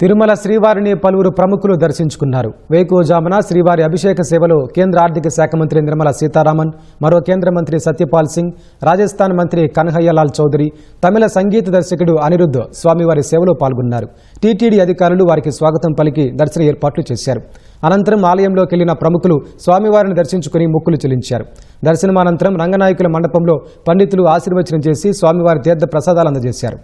తిరుమల శ్రీవారిని పలువురు ప్రముఖులు దర్శించుకున్నారు. వేకువజామున శ్రీవారి అభిషేక సేవలో కేంద్ర ఆర్థిక శాఖ మంత్రి నిర్మలా సీతారామన్, మరో కేంద్ర మంత్రి సత్యపాల్ సింగ్, రాజస్థాన్ మంత్రి కన్హయ్యలాల్ చౌదరి, తమిళ సంగీత దర్శకుడు అనిరుద్ధ్ స్వామివారి సేవలో పాల్గొన్నారు. టీటీడీ అధికారులు వారికి స్వాగతం పలికి దర్శన ఏర్పాట్లు చేశారు. అనంతరం ఆలయంలోకి వెళ్లిన ప్రముఖులు స్వామివారిని దర్శించుకుని మొక్కులు చెల్లించారు. దర్శనమానంతరం రంగనాయకుల మండపంలో పండితులు ఆశీర్వచనం చేసి స్వామివారి తీర్థ ప్రసాదాలు అందజేశారు.